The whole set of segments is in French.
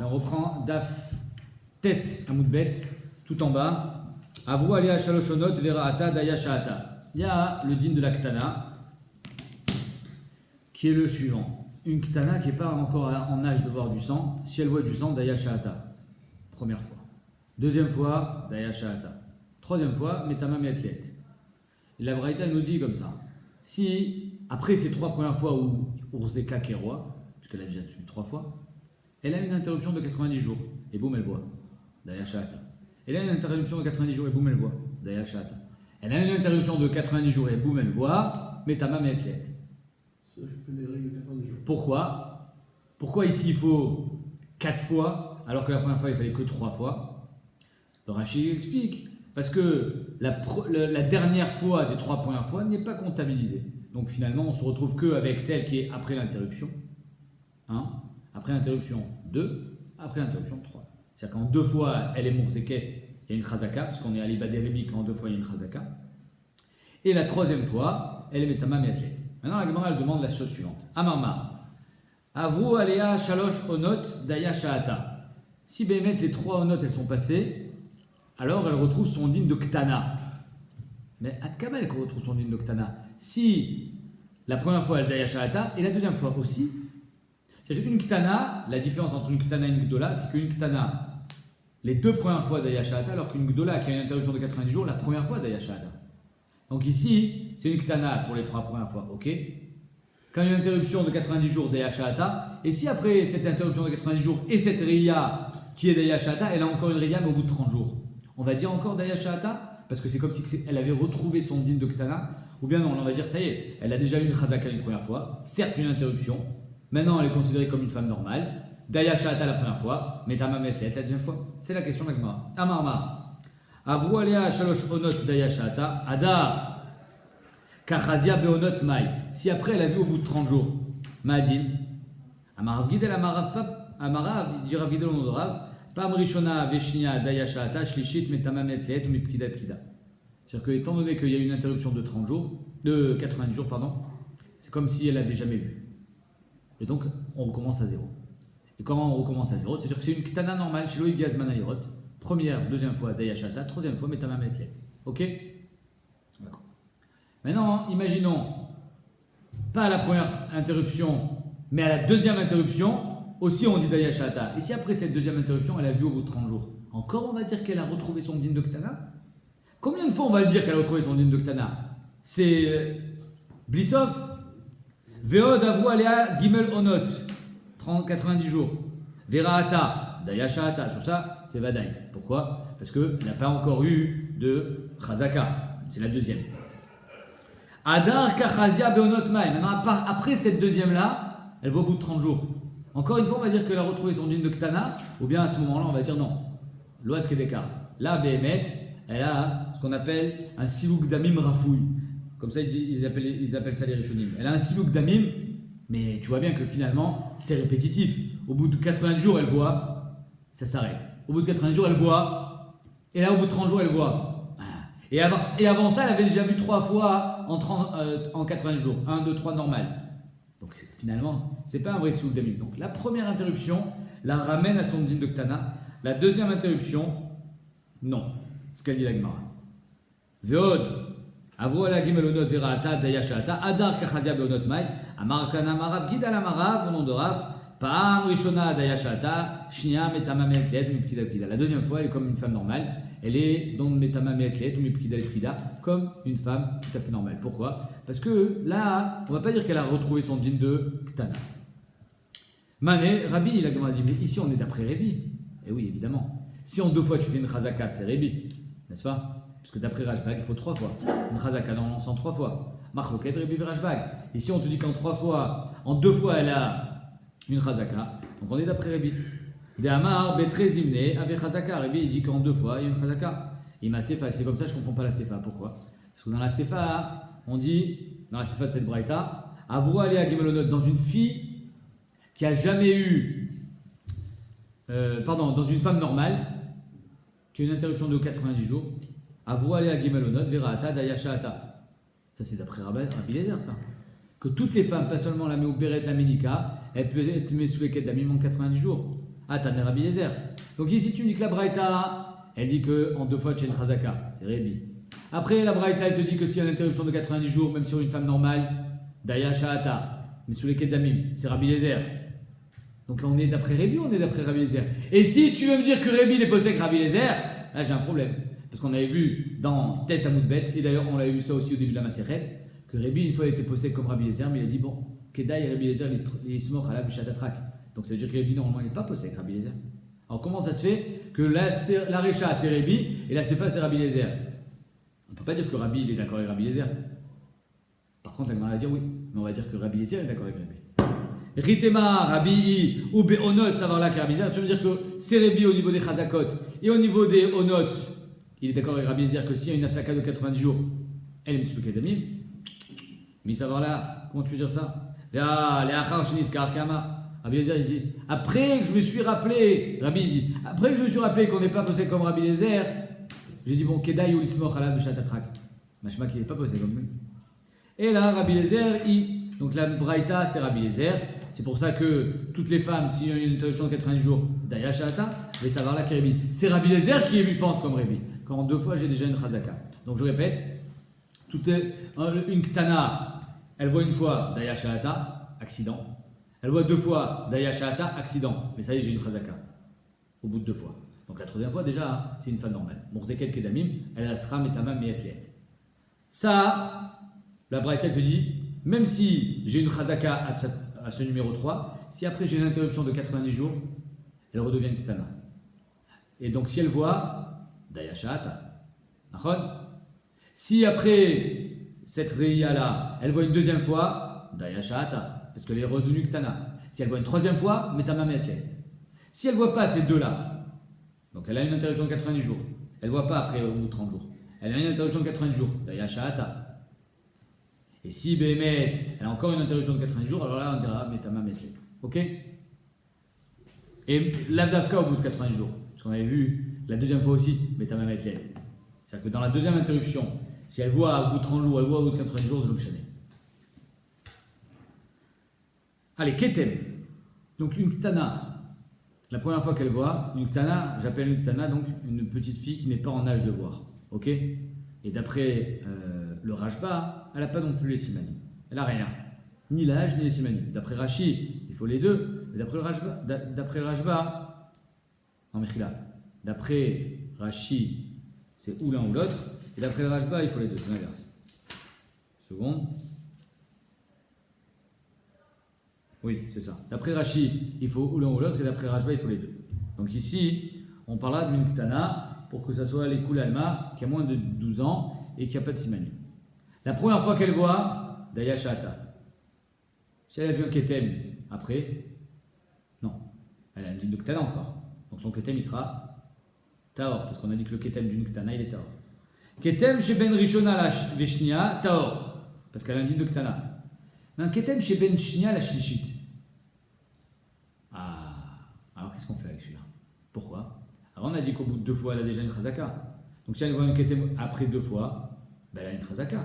On reprend Daf tête à Moudbet, tout en bas. Avou alea shaloshonot veraata daya sha'ata. Il y a le din de la Ktana, qui est le suivant. Une Ktana qui n'est pas encore en âge de voir du sang. Si elle voit du sang, daya sha'ata. Première fois. Deuxième fois, daya sha'ata. Troisième fois, metama me'atliet. Et la Braïta nous dit comme ça. Si, après ces trois premières fois où Urzeka est roi, puisqu'elle a déjà tué 3 fois, elle a une interruption de 90 jours, et boum, elle voit. Daya sha'ata. Elle a une interruption de 90 jours, et boum, elle voit. Daya sha'ata. Elle a une interruption de 90 jours, et boum, elle voit. Metama me'atliet. Ça fait des règles de 90 jours. Pourquoi ici il faut 4 fois, alors que la première fois il fallait que 3 fois? Le Rashi explique. Parce que la dernière fois des 3 premières fois n'est pas comptabilisée. Donc finalement, on se retrouve qu'avec celle qui est après l'interruption. 1, après l'interruption 2, après l'interruption 3. C'est-à-dire qu'en 2 fois, elle est Mourzeket, il y a une Chazaka, parce qu'on est à l'Ibadérébi quand en 2 fois il y a une Chazaka. Et la 3e fois, elle est Metama Me'atlet. Maintenant, la Gemara, elle demande la chose suivante. Amarmar. Avru alea shalosh onot daya sha'ata. Si Bémet, les 3 onot, elles sont passées, alors elle retrouve son din de Ktana. Mais Adkama, elle retrouve son din de Ktana. Si la première fois, elle daya sha'ata, et la deuxième fois aussi. C'est-à-dire qu'une Ktana, la différence entre une Ktana et une Gdola, c'est qu'une Ktana, les 2 premières fois daya sha'ata, alors qu'une Gdola qui a une interruption de 90 jours, la première fois daya sha'ata. Donc ici, c'est une Ktana pour les 3 premières fois, ok? Quand il y a une interruption de 90 jours daya sha'ata, et si après cette interruption de 90 jours et cette Riya qui est daya sha'ata, elle a encore une Riya mais au bout de 30 jours. On va dire encore daya sha'ata parce que c'est comme si elle avait retrouvé son din de Ktana, ou bien non, on va dire ça y est, elle a déjà eu une Chazaka une première fois, certes une interruption, maintenant elle est considérée comme une femme normale, daya sha'ata la première fois, metama me'atliet la deuxième fois. C'est la question de la Gemara. Amarmar. Avru alea shalosh onot daya sha'ata, ada kachazia beonot mai. Si après elle a vu au bout de 30 jours, ma'adin, amarav gidel amarav dira videl onodrav. Pam rishona veshnia daya sha'ata shlishit metama me'atliet ou mipkida pkida. C'est-à-dire que étant donné qu'il y a une interruption de 30 jours, de 90 jours, pardon, c'est comme si elle n'avait jamais vu. Et donc on recommence à zéro. Et comment on recommence à zéro? C'est-à-dire que c'est une ktana normale chez Loïc Gazmanayot. Première, deuxième fois daya sha'ata, troisième fois metama me'atliet. Ok? D'accord. Maintenant, imaginons pas à la première interruption, mais à la deuxième interruption. Aussi, on dit daya sha'ata. Et si après cette deuxième interruption, elle a vu au bout de 30 jours, encore on va dire qu'elle a retrouvé son din de Ktana? Combien de fois on va le dire qu'elle a retrouvé son din de Ktana? C'est Blissov. Veod avru alea gimel onot. 90 jours. Veraata. Daya sha'ata. Sur ça, c'est Vadaï. Pourquoi? Parce qu'elle n'a pas encore eu de Chazaka. C'est la deuxième. Adar kachazia beonot mai. Maintenant, après cette deuxième-là, elle va au bout de 30 jours. Encore une fois, on va dire qu'elle a retrouvé son din de Ktana, ou bien à ce moment-là, on va dire non. Loat Kedekar. Là, Behemet, elle a ce qu'on appelle un silouk damim rafouille. Comme ça, ils appellent ça les Rishonim. Elle a un silouk damim, mais tu vois bien que finalement, c'est répétitif. Au bout de 90 jours, elle voit, ça s'arrête. Au bout de 90 jours, elle voit, et là, au bout de 30 jours, elle voit. Et avant ça, elle avait déjà vu 3 fois en 90 jours. 1, 2, 3 normal. Donc finalement, c'est pas un vrai silouk damim. Donc la première interruption la ramène à son din de Ktana. La deuxième interruption, non. Ce qu'elle dit la Gemara. Veod, avru ala gimel onot veraata daya sha'ata, adar kachazia beonot mai, amar kana marav gidal amarav, au nom de Rav, pa'am rishona daya sha'ata, shnia metama me'atliet mipkida pkida. La deuxième fois, elle est comme une femme normale. Elle est dans metama me'atliet ou mipkida pkida, comme une femme tout à fait normale. Pourquoi? Parce que là, on ne va pas dire qu'elle a retrouvé son din de Ktana. Mané, Rabbi, la Gemara dit, mais ici on est d'après Rabbi. Et oui, évidemment. Si en 2 fois tu fais une Chazaka, c'est Rabbi, n'est-ce pas? Parce que d'après Rashbag, il faut 3 fois. Une Chazaka dans l'ensemble 3 fois. Marloket, Rabbi, Rashbag. Et si on te dit qu'en 3 fois, en 2 fois elle a une Chazaka, donc on est d'après Rabbi. De Amar, Betre Zimne, avec Chazaka. Rabbi, il dit qu'en 2 fois, il y a une Chazaka. Il m'a Sefa, c'est comme ça, je ne comprends pas la Sefa. Pourquoi? Parce que dans la Sefa, on dit, dans la Sefa de cette Braïta, avru alea gimel onot, dans une fille qui a jamais eu, dans une femme normale, qui a une interruption de 90 jours, avru alea gimel onot veraata daya sha'ata. Ça c'est d'après Rabbi Lézer, ça. Que toutes les femmes, pas seulement la Meouberet, la Ménika, elles peuvent être mises sous les quêtes d'amim en 90 jours. Ah, t'as Rabbi Eliezer. Donc ici, tu me dis que la Braïta, elle dit qu'en 2 fois, tu as une Chazaka. C'est Rébi. Après, la Braïta, elle te dit que s'il y a une interruption de 90 jours, même sur une femme normale, Daya Shahata, mais sous les Kedamim, c'est Rabbi Eliezer. Donc on est d'après Rébi ou on est d'après Rabbi Eliezer? Et si tu veux me dire que Rébi est possède Rabbi Eliezer, là j'ai un problème. Parce qu'on avait vu dans Tête à Moudbet, et d'ailleurs on l'avait vu ça aussi au début de la Maseret, que Rébi une fois il était possède comme Rabbi Eliezer, mais il a dit bon, Kedai et Rabbi Eliezer, il se mort à la Bishatatrak. Donc ça veut dire que Rébi normalement il n'est pas possède Rabbi Eliezer. Alors comment ça se fait que la Recha c'est Rébi et la Sefa c'est Rabbi Eliezer? On ne peut pas dire que Rabbi il est d'accord avec Rabbi Eliezer. Par contre la Gemara va dire oui, mais on va dire que Rabbi Eliezer est d'accord avec Rébi. Ritema, Rabbi ou Be'onot, savoir là que Rabbi Eliezer, tu veux dire que c'est Rébi au niveau des Chazakot et au niveau des Onot, il est d'accord avec Rabbi Eliezer que s'il y a une Afsaka de 90 jours, elle est Mitsou Kedamim. Mais savoir là, comment tu veux dire ça? Les Achar Shnis Karkama. Rabbi Eliezer il dit après que je me suis rappelé, Rabbi il dit après que je me suis rappelé qu'on n'est pas posé comme Rabbi Eliezer, j'ai dit bon, Kedai ou Ismoch Ala Bishatatrak. Machma qui n'est pas posé comme lui. Et là, Rabbi Eliezer, donc la Braïta c'est Rabbi Eliezer. C'est pour ça que toutes les femmes, s'il y a une interruption de 90 jours, Daya Shahata, mais savoir là Kérébi. C'est Rabbi Eliezer qui lui pense comme Rébi. Quand en 2 fois j'ai déjà une Chazaka. Donc je répète, une Ktana, elle voit une fois Daya Shahata, accident. Elle voit 2 fois Daya Shahata, accident. Mais ça y est, j'ai une Chazaka. Au bout de 2 fois. Donc la 3e fois déjà, c'est une femme normale. Morzekel Kedamim, elle sera Metamam Meatliet. Ça, la Braïta te dit, même si j'ai une Chazaka à ce numéro 3, si après j'ai une interruption de 90 jours, elle redevient une Ktana. Et donc si elle voit, Daya Shahata. Si après cette Reya là, elle voit une 2e fois, Daya Shahata, parce qu'elle est redevenue Ktana. Si elle voit une 3e fois, Metama Meatlet. Si elle ne voit pas ces 2-là, donc elle a une interruption de 90 jours, elle ne voit pas après au bout de 30 jours, elle a une interruption de 90 jours, Daya Shahata. Et si Béhémet, elle a encore une interruption de 90 jours, alors là on dira Metama Meatlet. Ok? Et l'Avdavka au bout de 90 jours, parce qu'on avait vu la 2e fois aussi, Metama Meatlet. C'est-à-dire que dans la 2e interruption, si elle voit au bout de 30 jours, elle voit au bout de 90 jours, c'est l'Okshane. Allez, Ketem. Donc une Ktana. La première fois qu'elle voit, une Ktana, j'appelle une Ktana donc une petite fille qui n'est pas en âge de voir. Ok? Et d'après le Rajba, elle n'a pas non plus les simanim. Elle n'a rien. Ni l'âge, ni les simanim. D'après Rashi, il faut les deux. Mais d'après Rajba, non, Mechila. D'après Rashi, c'est ou l'un ou l'autre. Et d'après le Rajba, il faut les deux. C'est l'inverse. Seconde. Oui, c'est ça. D'après Rashi, il faut ou l'un ou l'autre. Et d'après Rajba, il faut les deux. Donc ici, on parlera d'une Ktana pour que ça soit les Kul Alma qui a moins de 12 ans et qui n'a pas de simanim. La première fois qu'elle voit, Daya Shahata. Si elle a vu un Ketem après, non. Elle a une Ktana encore. Donc son Ketem, il sera Taor. Parce qu'on a dit que le Ketem d'une Ktana, il est Taor. Ketem chez Ben Rishona la Veshnia, Taor. Parce qu'elle a un din de Ktana. Mais un Ketem chez Ben Shnia la Shlishit. Ah, alors qu'est-ce qu'on fait avec celui-là? Pourquoi? Alors on a dit qu'au bout de 2 fois, elle a déjà une Chazaka. Donc si elle voit un Ketem après 2 fois, ben elle a une Chazaka.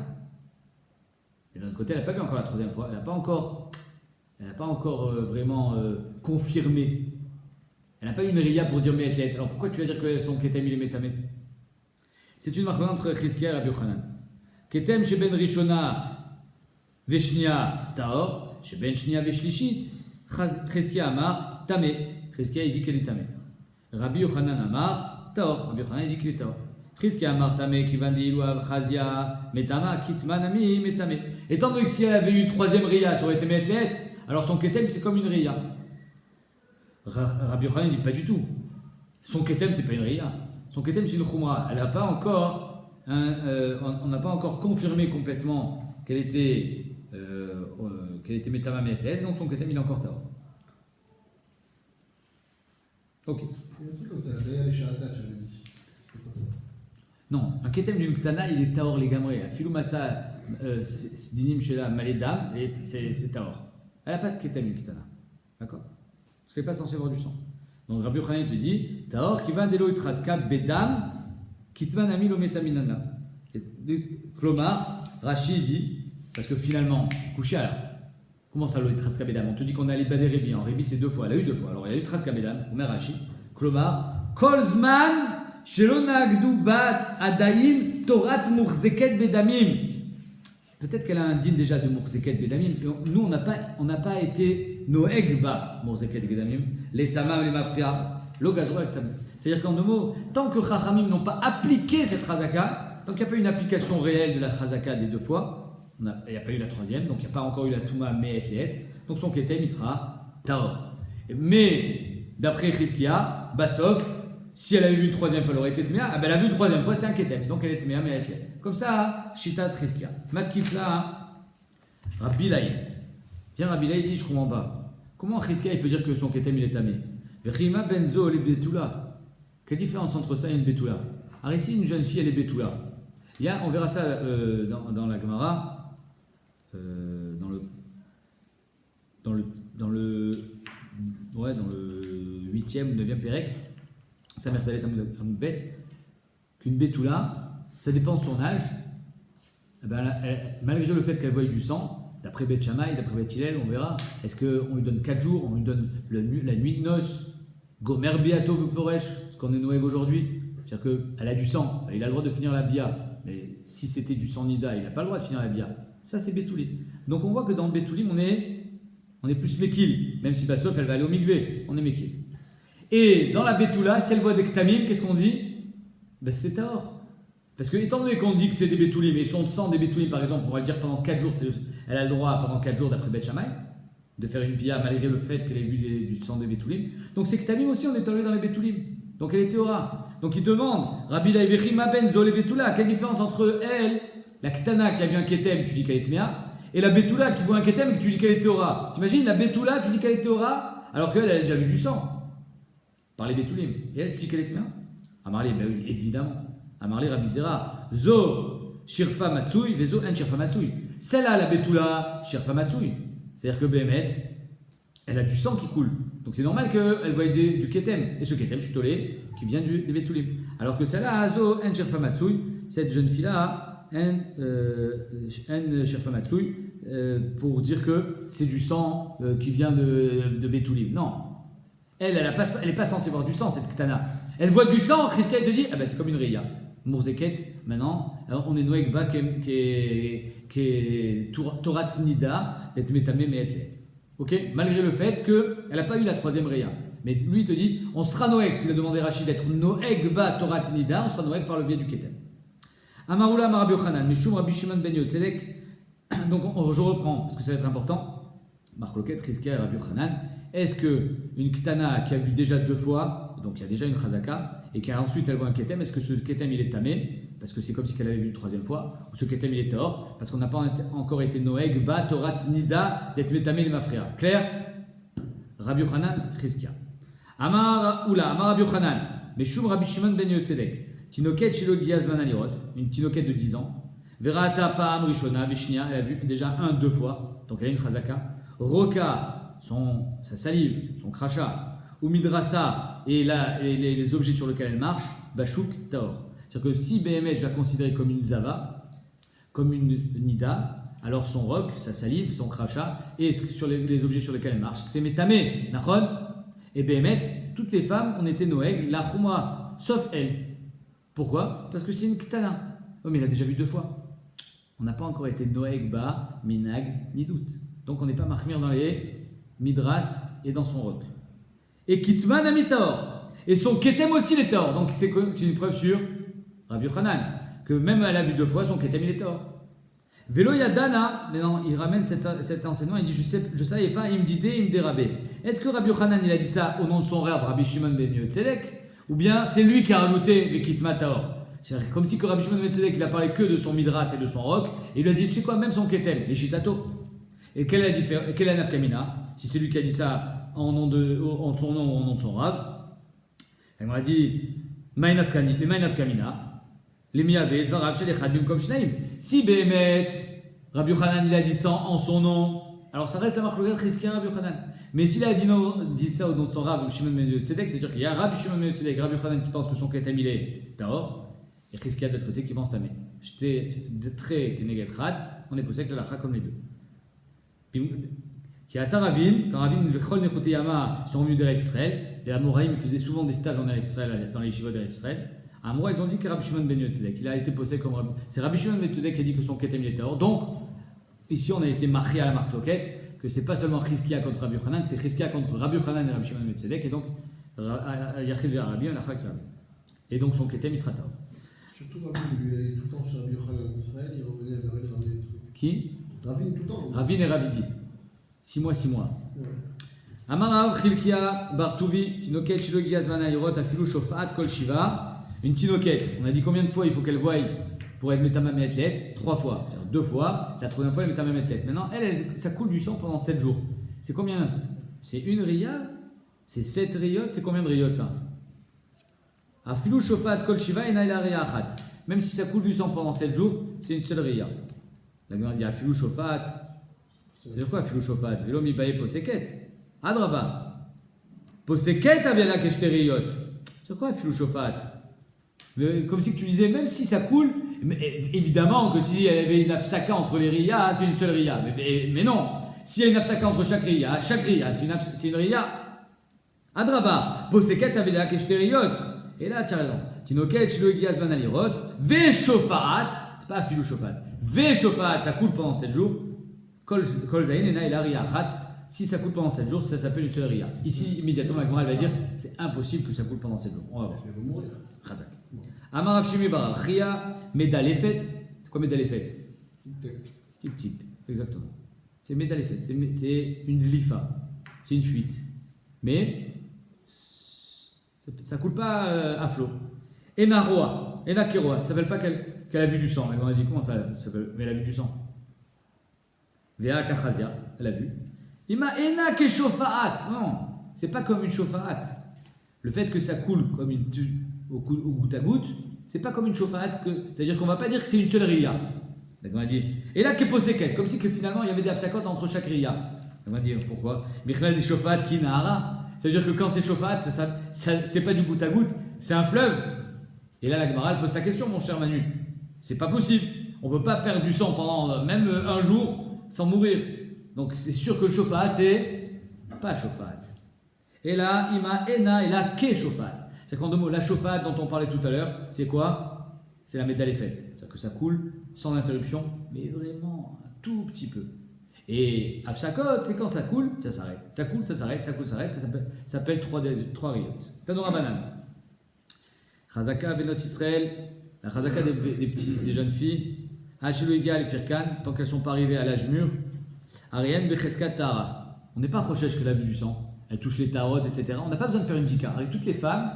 Et d'un autre côté, elle n'a pas vu encore la 3e fois. Elle n'a pas encore vraiment confirmé. Elle n'a pas eu une Ria pour dire Me'etlet. Alors pourquoi tu vas dire que son Ketem il est Metamé? C'est une marque entre Chizkia et Rabbi Yochanan. Ketem chez Ben Rishona Veshnia Taor, chez Ben Shnia Veshlishit, Chizkia Amar Tamé. Chizkia il dit qu'elle est Tamé. Rabbi Yochanan Amar Taor. Rabbi Yochanan il dit qu'il est Taor. Chizkia Amar Tamé qui vandi Iluav Chazia Metama Kitmanami Metame. Étant donné que si elle avait eu une 3e Ria, ça aurait été Me'etlet, alors son Ketem c'est comme une Ria. Rabbi Yochanan ne dit pas du tout. Son Ketem c'est pas une Ria. Son Ketem c'est une Khumra. Elle n'a pas encore, on n'a pas encore confirmé complètement qu'elle était Metama Me'etlet, donc son Ketem il est encore Taor. Ok. Il y a un truc comme ça, Daya Shahata, tu avais dit. C'était quoi ça? Non, un Ketem d'une Ktana il est Taor les gamrés. Filou Matza Dinim Shela Maledam, c'est Taor. Elle n'a pas de Ketem d'une Ktana. D'accord? Parce qu'elle n'est pas censée avoir du sang. Donc Rabbi Yochanan te dit Taor qui va delo itraska bedam kitman amilo metaminana. Klomar, Rashi dit, parce que finalement, Comment ça, l'eau Traskabedam? On te dit qu'on a les Badé Rébi. En Rébi, c'est 2 fois. Elle a eu 2 fois. Alors, il y a eu Traskabedam, Omer Rashi, Klomar, Kolzman, Shelonagdu Bat Adaim, Torat Murzeket Bedamim. Peut-être qu'elle a un din déjà de Murzeket Bedamim. Nous, on n'a pas été Noeg Ba Murzeket Bedamim, les Tamam, les Mafria, le Gazro avec Tamam. C'est-à-dire qu'en 2 mots, tant que Chachamim n'ont pas appliqué cette Chazaka, tant qu'il n'y a pas eu une application réelle de la Chazaka des 2 fois, il n'y a pas eu la 3e, donc il n'y a pas encore eu la Touma Me'et Le'et, donc son Ketem il sera Taor. Mais d'après Chizkia, Bassof, si elle avait vu une 3e fois, elle aurait été Tmea, elle a vu une 3e fois, c'est un Ketem, donc elle est Tmea Me'et Le'et. Comme ça, Shita Chizkia. Matkifla, Rabbi Laï. Viens, Rabbi Laï dit, je ne comprends pas. Comment Chizkia il peut dire que son Ketem il est Tamé? Vechima Benzo le Betula. Quelle différence entre ça et une Betula? Alors ici, une jeune fille, elle est Betula. On verra ça dans la Gemara. Dans le 8e ou 9e Pérec, sa mère Dalet Amoubet, qu'une Betula, ça dépend de son âge, malgré le fait qu'elle voie du sang, d'après Bet Shammai, d'après Bet Hillel, on verra, est-ce qu'on lui donne 4 jours, on lui donne la nuit de noces, Gomer Biato Vuporesh, ce qu'on est Noël aujourd'hui, c'est-à-dire qu'elle a du sang, il a le droit de finir la Bia, mais si c'était du sang Nida, il n'a pas le droit de finir la Bia. Ça, c'est Betoulim. Donc on voit que dans Betoulim, on est plus Mekil. Même si Bassof, elle va aller au Mikvé. On est Mekil. Et dans la Betoula, si elle voit des Ktamim, qu'est-ce qu'on dit? C'est Taor. Parce que, étant donné qu'on dit que c'est des Betoulim, et son sang des Betoulim, par exemple, on va le dire pendant 4 jours, elle a le droit pendant 4 jours, d'après Bet Shammai, de faire une Bia malgré le fait qu'elle ait vu du sang des Betoulim. Donc c'est Ktamim aussi, on est tombé dans les Betoulim. Donc elle est Théora. Donc il demande, Rabbi Laïvechima Ben Zole Betula, quelle différence entre elle, la Ktana qui a vu un Ketem, tu dis qu'elle est Tmea, et la Betula qui voit un Ketem et que tu dis qu'elle est Théora. T'imagines, la Betula, tu dis qu'elle est Théora, alors qu'elle a déjà vu du sang, par les Betoulim. Et elle, tu dis qu'elle est Tmea? Amarli, ben oui, évidemment. Amarli Rabbi Zera, Zo Shirfa Matsui, Vezo En Shirfa Matsui. Celle-là, la Betula, Shirfa Matsui. C'est-à-dire que Behemet, elle a du sang qui coule. Donc c'est normal qu'elle voie du Ketem. Et ce Ketem, je suis tolé, qui vient des Betoulim. Alors que celle-là, Azo En Shirfa Matsui, cette jeune fille-là, En Shirfa Matsui, pour dire que c'est du sang qui vient de Betoulim. Non. Elle n'est pas censée voir du sang, cette Ktana. Elle voit du sang, Chizkia te dit, c'est comme une Reya. Mourzeket, maintenant, on est Noegba qui est Torat Nida, d'être Metame Me'etlet. Ok? Malgré le fait qu'elle n'a pas eu la 3e Reya. Mais lui, il te dit, on sera Noeg, parce qu'il a demandé Rachid d'être Noegba Torat Nida, on sera Noeg par le biais du Ketem. Amaroula Amar Rabbi Yochanan, Mishum Rabbi Shimon ben Yotzedek. Donc je reprends, parce que ça va être important. Marloket, Chizkia et Rabbi Yochanan. Est-ce qu'une Ktana qui a vu déjà 2 fois, donc il y a déjà une Chazaka, et qu'ensuite elle voit un Ketem, est-ce que ce Ketem il est tamé, parce que c'est comme si elle avait vu une 3e fois, ou ce Ketem il est Taor, parce qu'on n'a pas encore été Noeg, Ba, Torat, Nida, d'être Métamé les Mafria. Clair? Rabbi Yochanan, Chizkia. Amar Rabbi Yochanan, Meshum Rabbi Shimon ben Yotzedek, Tinoket Shelo Giazman Alirot, une Tinoket de 10 ans, Verata Pa'am Rishona, Veshnia, elle a vu déjà 2 fois, donc elle a une Chazaka, Roka, sa salive, son crachat, ou Midrasa, et les objets sur lesquels elle marche, Bachouk Taor. C'est-à-dire que si BMH je la considère comme une Zava, comme une Nida, alors son roc, sa salive, son crachat, et sur les objets sur lesquels elle marche, c'est Métamé, Nachon, et BMH, toutes les femmes, on était Noël, la Chouma, sauf elle. Pourquoi? Parce que c'est une Ktana. Oh, mais elle a déjà vu 2 fois. On n'a pas encore été Noël, Ba, Minag, ni doute. Donc on n'est pas Mahmir dans les Midras et dans son roc. Et Kitman a mis Taor. Et son Ketem aussi les Taor. Donc c'est une preuve sur Rabbi Yochanan. Que même elle a vu 2 fois, son Ketem il est Taor. Velo Yadana, mais non, il ramène cet enseignement, il dit je savais pas, il me dit il me dérabait. Est-ce que Rabbi Yochanan il a dit ça au nom de son rêve, Rabbi Shimon ben Yotzedek, ou bien c'est lui qui a rajouté le Kitman Taor? C'est comme si que Rabbi Shimon ben Yotzedek il a parlé que de son Midras et de son roc, et il lui a dit tu sais quoi, même son Ketem, les Shitato. Et quelle est la nafkamina? Si c'est lui qui a dit ça en son nom ou en nom de son rave, elle m'a dit Maï nafkamina, les miyavé, dvarav shel echad bimkom shnaim. Si Béhémet, Rabbi Yochanan il a dit ça en son nom, alors ça reste la marque de Chizkia Rabbi Yochanan. Mais s'il a dit ça au nom de son rave, Shimon ben Yotzedek, c'est-à-dire qu'il y a Rabbi Shimon ben Yotzedek, Rabbi Yochanan qui pense que son ketem il est Taor, et Chizkia de l'autre côté qui pense Tamé. J'étais très Keneget Rad, on est possède de la Cha comme les deux. Qui a Taravin, quand Ravin Vechol Nechoteyama sont venus d'Eretz Israël, les Amoraïm faisaient souvent des stages en Eretz Israël, dans les yeshivot d'Eretz Israël. À Amoura, ils ont dit que Rabbi Shimon ben Yotzedek, il a été posé comme Rabbi. C'est Rabbi Shimon ben Yotzedek qui a dit que son ketem il était hors. Donc, ici, on a été marqué à la marque loquette, que c'est pas seulement Chizkia contre Rabbi Yochanan, c'est Chizkia contre Rabbi Yochanan et Rabbi Shimon ben Yotzedek, et donc, Yachid vers Rabbi, et donc son ketem il sera tard. Surtout Ravin, lui, il allait tout le temps chez Rabbi Yochanan en Israël, il revenait vers lui, il ramenait des trucs. Qui Ravin tout le temps. Ravin et Ravidi. 6 mois. Ouais. Amarav Chilkia Bartouvi, Tinoket Shilogi Azvanairot, Afilu Shofat Kol Shiva. Une tinoket, on a dit combien de fois il faut qu'elle voie pour être Metamam et Athlète 3 fois, c'est-à-dire 2 fois, la 3e fois elle est Metamam et Athlète. Maintenant, ça coule du sang pendant 7 jours. C'est combien? C'est une ria? C'est 7 riotes? C'est combien de riotes ça? Afilu Shofat Kol Shiva et Naila Ria Achat. Même si ça coule du sang pendant 7 jours, c'est une seule ria. La Gemara dit Afilu Shofat. C'est quoi Afilu Shofat? Velo mi bae poseket. Adraba. Poseket aviana keshteriyot. C'est quoi Afilu Shofat? Comme si tu disais, même si ça coule, évidemment que si elle avait une afsaka entre les riyas, c'est une seule riya. Mais non, s'il y a une afsaka entre chaque riya, c'est une riya. Adraba. Poseket aviana keshteriyot. Et là, tu as raison. Tinoket shlogi azvanalirot. Ve Shofat. C'est pas Afilu Shofat. Ve Shofat, ça coule pendant 7 jours. Kol zayin ena ela riya achat. Si ça coule pendant 7 jours, ça s'appelle une seule riya. Ici, immédiatement, la Gemara va dire c'est impossible que ça coule pendant 7 jours. On va voir. Il va mourir. Chazak. Amar Avshimi Barar, Ria, Medalefet. C'est quoi Medalefet? Tip. Exactement. C'est Medalefet. C'est une lifa. C'est une fuite. Mais ça coule pas à flot. Enaroa, Enakeroa, ça s'appelle pas qu'elle a vu du sang. Elle a dit comment ça s'appelle? Mais elle a vu du sang. Vea Kachazia, elle a vu. Ima Ena Keshofaat. Non, c'est pas comme une shofaat. Le fait que ça coule comme au goutte à goutte, c'est pas comme une shofaat. C'est-à-dire qu'on va pas dire que c'est une seule riya. On a dit. Et là, Keposeket, comme si que finalement il y avait des afsakot entre chaque riya. On va dire pourquoi. Michlal des shofaat ki nahara. Ça veut dire que quand c'est shofaat, c'est pas du goutte à goutte, c'est un fleuve. Et là, la Gemara pose la question, mon cher Manu. C'est pas possible. On peut pas perdre du sang pendant même un jour sans mourir. Donc c'est sûr que shofaat, c'est pas shofaat. Et là, ima ena et là, ke shofaat. C'est qu'en 2 mots, la shofaat dont on parlait tout à l'heure, c'est quoi? C'est la médaille faite. C'est-à-dire que ça coule sans interruption, mais vraiment un tout petit peu. Et Afsakot, c'est quand ça coule, ça s'arrête. Ça coule, ça s'arrête, ça coule, ça s'arrête. Ça s'appelle 3 riyot. Tanoura banane. Chazaka Benot Israël, la Chazaka des jeunes filles, Hachiloïga et Pirkan, tant qu'elles ne sont pas arrivées à l'âge mûr, Ariane Becheskat Tara. On n'est pas rochèche que la vue du sang. Elle touche les tarotes, etc. On n'a pas besoin de faire une dika. Avec toutes les femmes,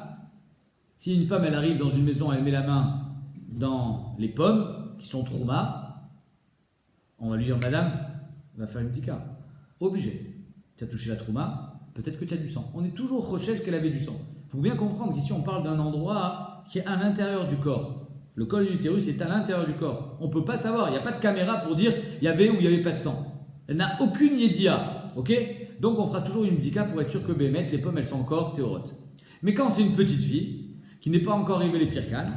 si une femme elle arrive dans une maison, elle met la main dans les pommes qui sont trouma, on va lui dire madame, on va faire une dika. Obligé. Tu as touché la trouma, peut-être que tu as du sang. On est toujours rochèche qu'elle avait du sang. Il faut bien comprendre qu'ici on parle d'un endroit qui est à l'intérieur du corps. Le col de l'utérus est à l'intérieur du corps. On ne peut pas savoir, il n'y a pas de caméra pour dire il y avait ou il n'y avait pas de sang. Elle n'a aucune yédia, ok? Donc on fera toujours une bdika pour être sûr que Bémet, les pommes elles sont encore théorotes. Mais quand c'est une petite fille qui n'est pas encore arrivée les pirkanes,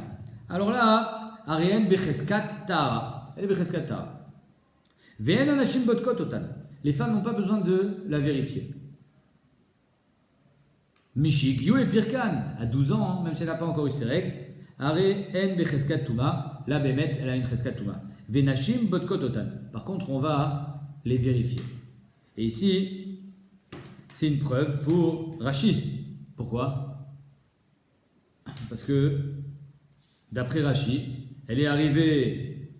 alors là, Ariane Becheskat Tara. Elle est Becheskat Tara. Ve'en anashim botkot otan. Les femmes n'ont pas besoin de la vérifier. Mishik, you les pirkanes, à 12 ans, même si elle n'a pas encore eu ses règles, Ariane Becheskat Touma, la Bémet, elle a une Cheskat Touma. Ve'nashim botkot otan. Par contre, on va les vérifier. Et ici, c'est une preuve pour Rashi. Pourquoi? Parce que, d'après Rashi, elle est arrivée,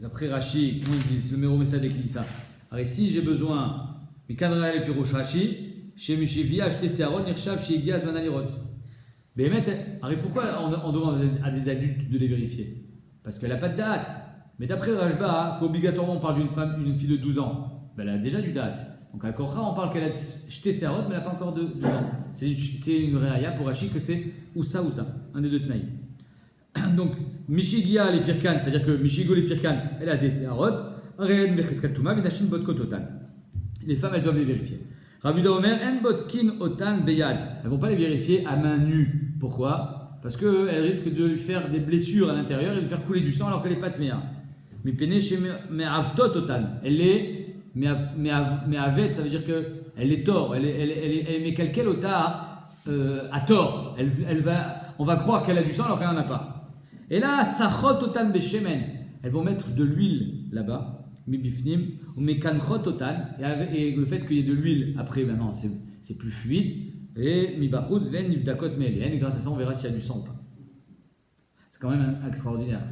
d'après Rashi, comment il dit, c'est le numéro message qui dit ça. Alors ici, j'ai besoin, mais Kadra et Pirosh Rashi, chez Mishivia, acheter Seharon, Nirshav, chez Igiaz, Vanalirot. Mais alors pourquoi on demande à des adultes de les vérifier? Parce qu'elle n'a pas de date. Mais d'après Rajba, qu'obligatoirement on parle d'une femme, une fille de 12 ans, ben elle a déjà du date. Donc à Korra, on parle qu'elle a jeté ses rotes, mais elle n'a pas encore de 12 ans. C'est une réaya pour Rashi que c'est ou ça, un des deux tenaïs. Donc, Mishigia les Pirkan, c'est-à-dire que Mishigo les Pirkan, elle a des Seharot, Areen Becheskat Touma, Vinashin Botkot Otan. Les femmes, elles doivent les vérifier. Rabbi Omer, En Botkin Otan Beyad. Elles ne vont pas les vérifier à main nue. Pourquoi? Parce qu'elles risquent de lui faire des blessures à l'intérieur et de faire couler du sang alors qu'elle n'est pas tméa. Mais Pene chez Meravtot Otan. Elle les mais Avet, ça veut dire qu'elle est tort. Elle met quelqu'un au tas à tort. On va croire qu'elle a du sang alors qu'elle n'en a pas. Et là, Sachot Otan Beshemen. Elles vont mettre de l'huile là-bas. Mibifnim. Ou Mekanchot Otan. Et le fait qu'il y ait de l'huile, après, maintenant, c'est plus fluide. Et Mibachutz Ven Nivdakot Me'elien. Et grâce à ça, on verra s'il y a du sang ou pas. C'est quand même extraordinaire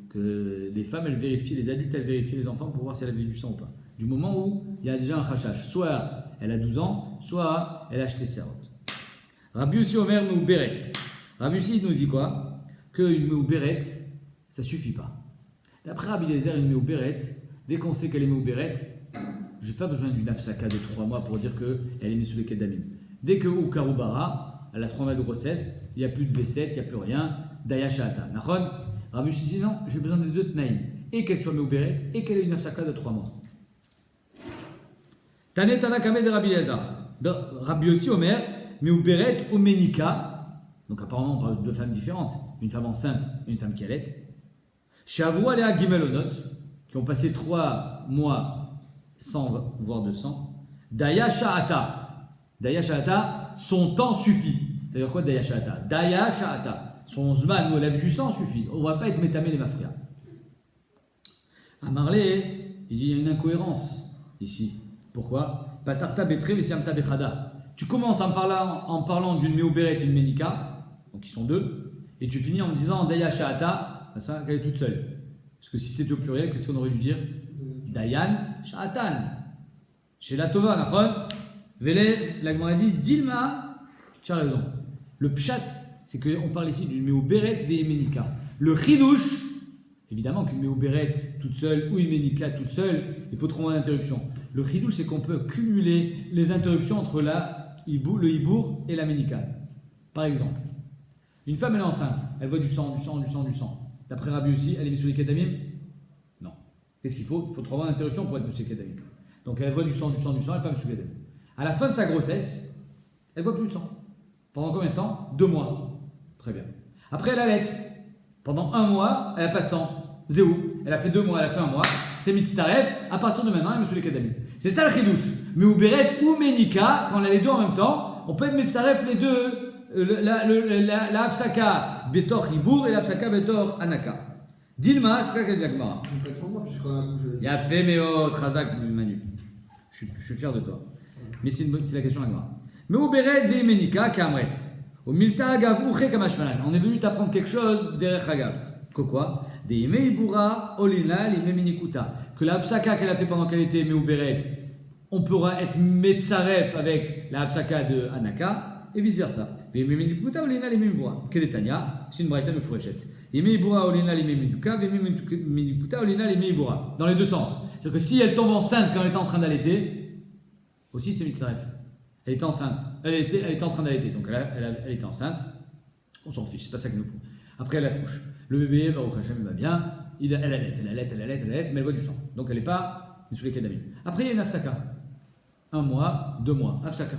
que les femmes, les adultes, elles vérifient les enfants pour voir si elles avaient du sang ou pas. Du moment où il y a déjà un chachash. Soit elle a 12 ans, soit elle a acheté ses routes. Rabbi Yossi Omer Meuberet. Rabbi Yossi nous dit quoi? Qu'une Meuberet, ça suffit pas. D'après Rabbi Eliezer, une Meuberet, dès qu'on sait qu'elle est Meuberet, j'ai pas besoin d'une afsaka de 3 mois pour dire qu'elle est mise sous les kedamim. Dès que ou Karubara, elle a 3 mois de grossesse, il n'y a plus de V7, il n'y a plus rien, Daya Shahata. Nachon, Rabbi Yossi dit non, j'ai besoin des deux Tnaïm. Et qu'elle soit Meuberet, et qu'elle ait une afsaka de 3 mois. Tane Tanakame de Rabbi Eliezer. Rabbi Yossi Omer, Meuberet ou Menika. Donc apparemment on parle de deux femmes différentes. Une femme enceinte et une femme qui allait. Shavua Lea Gimelonot, qui ont passé 3 mois sans voire de sang. Daya Shahata. Daya Shahata, son temps suffit. Ça veut dire quoi Daya Shahata? Daya Shahata. Son zman où elle lève du sang suffit. On ne va pas être métamé les mafria. À Marley, il dit il y a une incohérence ici. Pourquoi? Patarta betre vesiamta bechada. Tu commences en parlant d'une meuberet et d'une menika, donc ils sont deux, et tu finis en me disant Daya Shahata, ça qu'elle est toute seule. Parce que si c'était au pluriel, qu'est-ce qu'on aurait dû dire? Dayan Shahatan. Chez la Tova, Nachon, Vele, la Gemara dit Dilma, tu as raison. Le pshat, c'est qu'on parle ici d'une meuberet et une menika. Le chidouche, évidemment qu'une meuberet toute seule ou une menika toute seule, il faut trouver une interruption. Le chidouche, c'est qu'on peut cumuler les interruptions entre le hibour et la menika. Par exemple, une femme elle est enceinte, elle voit du sang. D'après Rabbi aussi, elle est mise sous les kedamim? Non. Qu'est-ce qu'il faut? Il faut trouver une interruption pour être mise sous les kedamim. Donc elle voit du sang, elle n'est pas mise sous les kedamim. À la fin de sa grossesse, elle voit plus de sang. Pendant combien de temps? 2 mois. Très bien. Après elle allait. Pendant 1 mois, elle n'a pas de sang. Zéou. Elle a fait 2 mois, elle a fait 1 mois. C'est mitzaref. À partir de maintenant, elle est mise sous les kedamim. C'est ça le chidouche. Mais ou beret ou menika, quand on a les deux en même temps, on peut être mitzaref les deux. La hafsaka betor hibour et la hafsaka betor anaka. Dilma, c'est ça qu'elle dit la Gemara. Je ne peux pas être en moi, puisque quand on a bougé. Il a fait Meo Trazak Manu. Je suis fier de toi. Mais c'est la question de la Gemara. Mais au beret ve menika kamret. Au milta agav uche kamashmalan. On est venu t'apprendre quelque chose derrière Hagav. Que quoi? Des Yemeibura olina li meminikuta. Que la hafsaka qu'elle a fait pendant qu'elle était Meo beret, on pourra être metzaref avec la hafsaka de anaka. Et vice versa. C'est une braïta de Fourechet. Dans les deux sens. C'est-à-dire que si elle tombe enceinte quand elle est en train d'allaiter, aussi c'est mitzaref. Elle était enceinte. Elle était en train d'allaiter. Donc elle était enceinte. On s'en fiche. C'est pas ça que nous faut. Après elle accouche. Le bébé, il va bien. Elle allait, mais elle voit du sang. Donc elle n'est pas sous les kedamim. Après il y a une afsaka. 1 mois, 2 mois. Afsaka.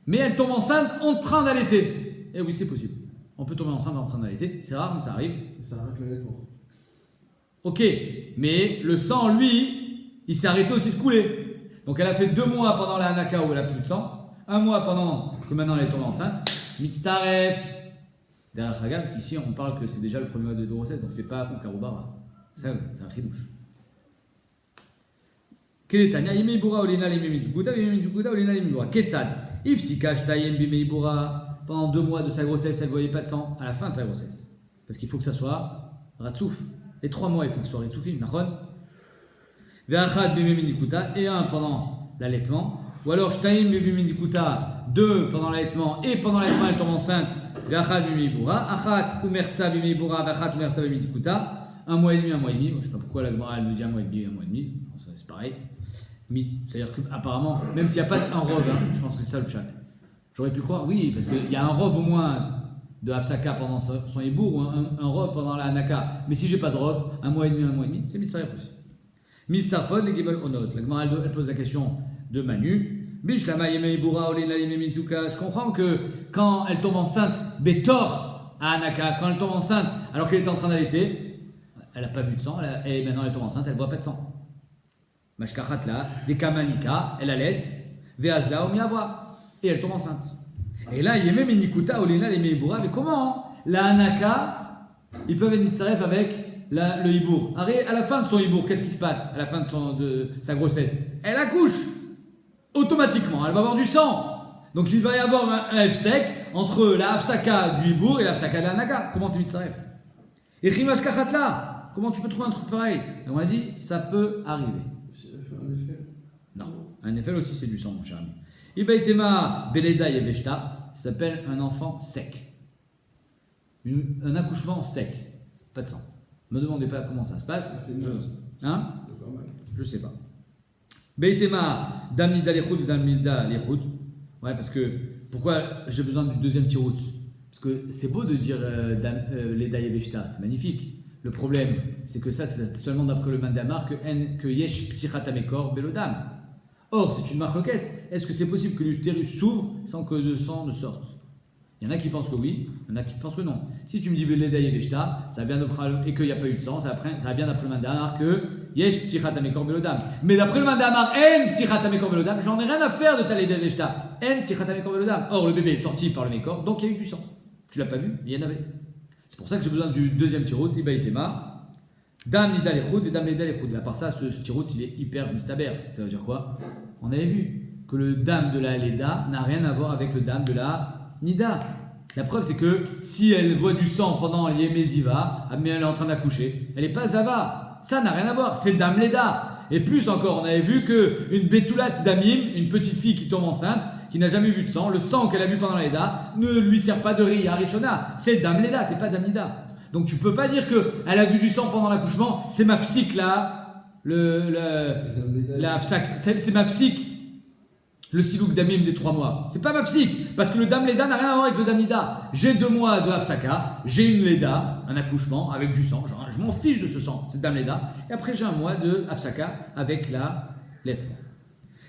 Mais elle tombe enceinte en train d'allaiter. Eh oui, c'est possible. On peut tomber enceinte en train d'allaiter. C'est rare, mais ça arrive. Et ça arrête l'allaitement. Ok, mais le sang, lui, il s'est arrêté aussi de couler. Donc elle a fait 2 mois pendant la hanaka où elle a plus de sang. 1 mois pendant que maintenant elle est tombée enceinte. Mitzaref. Derrière Hagav, ici on parle que c'est déjà le premier mois de grossesse, donc c'est pas Ukarubara. C'est un chidouche. Kedetania, Yimei-Bura, Olina, Limei-Mitukuta, Yimei-Mitukuta, Olina, Limei-Bura. Ketsad. Ifsika, Shtayem, Bimei-Bura. Pendant 2 mois de sa grossesse, elle ne voyait pas de sang à la fin de sa grossesse. Parce qu'il faut que ça soit Ratsouf. Les 3 mois, il faut que ce soit Ratsoufim. Nachon. Ve'achad, Bimei-Mitukuta. Et 1 pendant l'allaitement. Ou alors Shtayem, Bimei-Mitukuta. 2 pendant l'allaitement. Et pendant l'allaitement, elle tombe enceinte. Ve'achad, Bimei-Bura. Achat, Umersa, Bimei-Bura. Ve'achat, Umersa, Bimei-Mitukuta. 1 mois et demi, 1 mois et demi. Je ne sais pas pourquoi la Gemara elle me dit 1 mois et demi, 1 mois et demi. C'est pareil. C'est-à-dire qu'apparemment, même s'il n'y a pas un robe, hein, je pense que c'est ça le chat. J'aurais pu croire, oui, parce qu'il y a un robe au moins de Hafsaka pendant son hibour ou un robe pendant la Hanaka. Mais si j'ai pas de robe, 1 mois et demi, c'est Mitzaref aussi. Mitzarfon et Gibel Onot. La Gemara elle pose la question de Manu. Bishlama Yemeibura Olina Limemituka. Je comprends que quand elle tombe enceinte, Betor à Hanaka, quand elle tombe enceinte alors qu'elle était en train d'allaiter, elle n'a pas vu de sang, et maintenant elle tombe enceinte, elle ne voit pas de sang. Mashkachatla, des kamanika, elle allait, veazla, omiavra, et elle tombe enceinte. Et là, il y a même Nikuta, Olena, les Meibura, mais comment la Hanaka, ils peuvent être mitzaref avec le hibour. À la fin de son hibour, qu'est-ce qui se passe à la fin de sa grossesse? Elle accouche automatiquement, elle va avoir du sang. Donc il va y avoir un F sec entre la Hafsaka du hibour et la Hafsaka de la Hanaka. Comment c'est mitzaref? Et Chimashkachatla, comment tu peux trouver un truc pareil? Et on m'a dit, ça peut arriver. Si elle fait un effet. Non, un effet aussi c'est du sang, mon cher ami. Ibaitema Beleda Yeveshta, ça s'appelle un enfant sec. Un accouchement sec, pas de sang. Ne me demandez pas comment ça se passe. Ça fait mal. Hein? Ça doit faire mal. Je sais pas. Beitema Damnida Lechud, Damnida Lechud. Ouais, parce que pourquoi j'ai besoin du deuxième tirout? Parce que c'est beau de dire Leda Yeveshta, c'est magnifique. Le problème, c'est que ça, c'est seulement d'après le Mandamar que Yesh Ptichatamekor Belodam. Or, c'est une marloquette. Est-ce que c'est possible que l'utérus s'ouvre sans que le sang ne sorte? Il y en a qui pensent que oui, il y en a qui pensent que non. Si tu me dis Beleda Yeveshta, ça va bien et qu'il n'y a pas eu de sang, ça va bien d'après le Mandamar que Yesh Ptichatamekor Belodam. Mais d'après le Mandamar, En Ptichatamekor Belodam, j'en ai rien à faire de ta Leda Yeveshta. En Ptichatamekor Belodam. Or, le bébé est sorti par le Mekor, donc il y a eu du sang. Tu l'as pas vu? Il y en avait. C'est pour ça que j'ai besoin du deuxième tirot, Ibaïtema. Dam Nida Lechud et Dam Leda Lechud. À part ça, ce tirot, il est hyper mistaber. Ça veut dire quoi? On avait vu que le dam de la Leda n'a rien à voir avec le dam de la Nida. La preuve, c'est que si elle voit du sang pendant l'Yemeziva, mais elle est en train d'accoucher, elle n'est pas Zava. Ça n'a rien à voir, c'est le dam Leda. Et plus encore, on avait vu qu'une Betoulat Damim, une petite fille qui tombe enceinte, qui n'a jamais vu de sang, le sang qu'elle a vu pendant la Leda ne lui sert pas de Ria Rishona. C'est dam Leda, c'est pas dam Nida. Donc tu peux pas dire qu'elle a vu du sang pendant l'accouchement, c'est ma psique là, c'est ma psique, le silouk damim des 3 mois. C'est pas ma psique, parce que le dam leda n'a rien à voir avec le dam nida. J'ai 2 mois de hafsaka, j'ai une leda, un accouchement avec du sang, genre, je m'en fiche de ce sang, c'est dam leda. Et après j'ai un mois de hafsaka avec la lettre.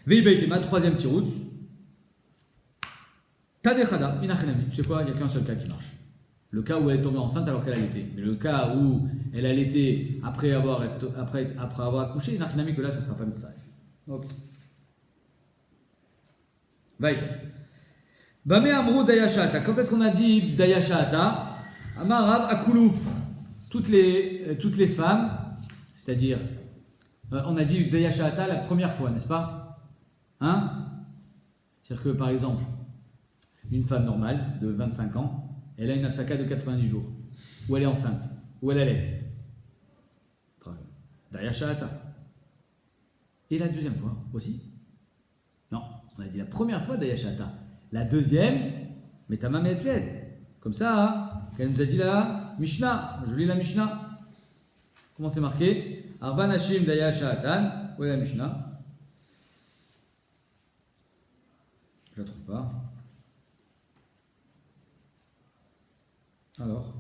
Veibaitema, 3e tirout. Tadechada, inachenami. Tu sais quoi, il n'y a qu'un seul cas qui marche. Le cas où elle est tombée enceinte alors qu'elle allaitait. Mais le cas où elle allaitait après avoir accouché, il n'a rien que là, ça ne sera pas mitzvah. Ok. Vaït. Bame amrou dayashata. Quand est-ce qu'on a dit dayashata? Amarav akulu. Toutes les femmes, c'est-à-dire, on a dit dayashata la première fois, n'est-ce pas? Hein? C'est-à-dire que par exemple, une femme normale de 25 ans, elle a une hafsaka de 90 jours, ou elle est enceinte, ou elle allait. Daya Shahata. Et la deuxième fois aussi? Non, on a dit la première fois Daya Shahata. La deuxième, Metama Metlet. Comme ça, hein, ce qu'elle nous a dit là, Mishnah. Je lis la Mishnah. Comment c'est marqué? Arba Nashim Daya Shahatan. Où est la Mishnah? Je la trouve pas. Alors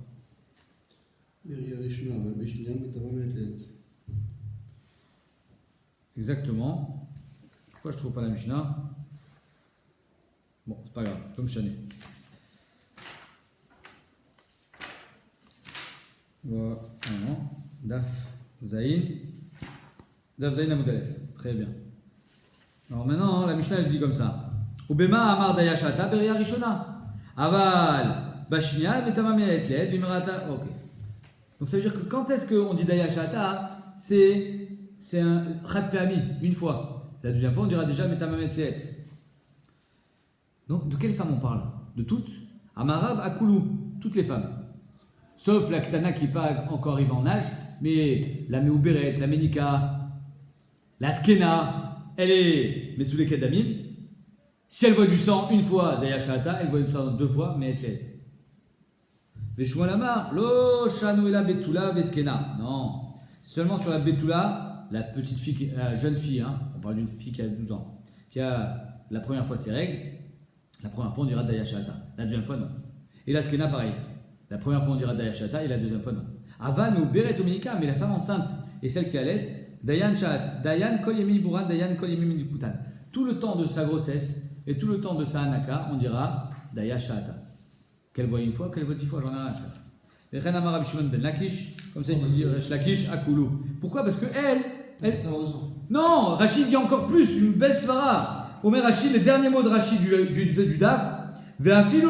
exactement. Pourquoi je ne trouve pas la Mishnah? Bon, c'est pas grave, comme chané. Voilà, Daf Zain. Daf Zain Amudalef. Très bien. Alors maintenant, la Mishnah elle dit comme ça. Ubema Amar Dayashata Beria Rishona. Aval. Bashnia, Metamameetlet, Vimrata. Ok. Donc ça veut dire que quand est-ce qu'on dit Dayashata, c'est un Khatpeami, une fois. La deuxième fois, on dira déjà Metamameetlet. Donc de quelle femme on parle? De toutes? Amarab, Akulu, toutes les femmes. Sauf la Ktana qui n'est pas encore arrivée en âge, mais la Meuberet, la Menika, la Skena, elle est Mesoulé Kedamim. Si elle voit du sang une fois Dayashata, elle voit du sang 2 fois, mais Etlet. Veshua Lamar, lo Shanuela Betula Veskena. Non, seulement sur la Betula, la petite fille, la jeune fille, hein, on parle d'une fille qui a 12 ans, qui a la première fois ses règles, la première fois on dira Dayashata, la deuxième fois non. Et la Skena pareil, la première fois on dira Dayashata et la deuxième fois non. Avan ou Beret Omenika, mais la femme enceinte et celle qui allait, Dayan Chat, Dayan Koyemi Buran, Dayan Koyemi Midikutan. Tout le temps de sa grossesse et tout le temps de sa Hanaka, on dira Dayashata. Qu'elle voit une fois, qu'elle voit 10 fois, j'en ai rien à faire. Comme ça, il dit Resh Lakish, Akulu. Pourquoi? Parce que C'est savoir de sang. Non, Rachid dit encore plus, une belle svara. Omer Rachid, le dernier mot de Rachid du DAF. Rachid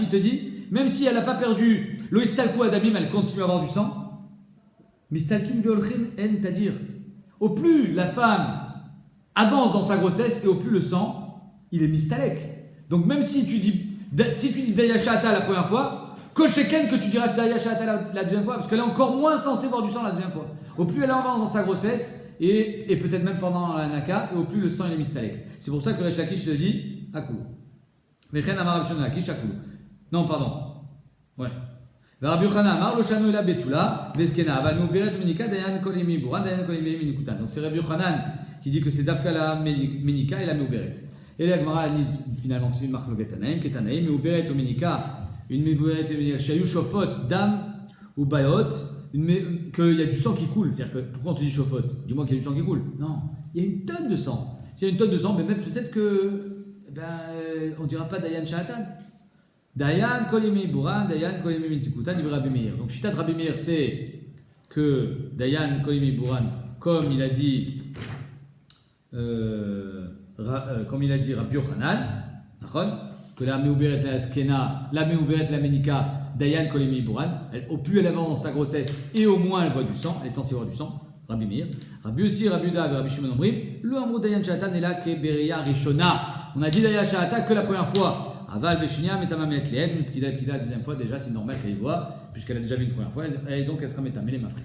te dit, même si elle n'a pas perdu l'oistalku adamim, elle continue à avoir du sang. Mistalkin veolchin en, c'est-à-dire, au plus la femme avance dans sa grossesse et au plus le sang, il est mistalek. Donc même si tu dis Daya Shahata la première fois, Kol Sheken que tu diras Daya Shahata la deuxième fois, parce qu'elle est encore moins censée voir du sang la deuxième fois. Au plus elle avance dans sa grossesse, et peut-être même pendant la naka, et au plus le sang il est mistalek. C'est pour ça que Resh Lakish te dit Akou. Mechen Amar Rabbi Shimon Lakish Akou. Non, pardon. Ouais. Rabbi Yochanan Amar Loshanu ela betula, Vezkena, Avanu Beret Menika, Dayan Kolemi Buran, Dayan Kolemi Minikutan. Donc c'est Rabbi Yochanan qui dit que c'est Dafka la Menika et la Meuberet. Et la Gemara dit finalement que c'est une marque Lovetanaim, Ketanaim, Meuberet ou Menika, une Meuberet et Menika, Shayu Shofot, Dam ou Bayot, qu'il y a du sang qui coule. C'est-à-dire que pourquoi on te dit Shofot? Dis-moi qu'il y a du sang qui coule. Non, il y a une tonne de sang. S'il y a une tonne de sang, mais même peut-être que on ne dira pas Dayan Shahatan. Dayan Kolemi Buran, Dayan Kolemi Mitikutan, il Rabbi Meir. Donc Shitat Rabbi Meir, c'est que Dayan Kolemi Buran, comme il a dit Rabbi Yochanan, que la Meuberet la Skena, la Meuberet la Menika, Dayan Kolemi Buran, au plus elle avance dans sa grossesse et au moins elle voit du sang, elle est censée voir du sang, Rabbi Meir. Rabbi aussi, Rabbi Uda, Rabbi Shimon Omrim, le Amrou Dayan Shahatan est là que Beria Rishona. On a dit Dayan Shahatan que la première fois. Aval Beshinia, Metamamet Leed, Pkida la deuxième fois, déjà c'est normal qu'elle y voit, puisqu'elle a déjà vu une première fois, et donc elle sera Metamé les Mafri.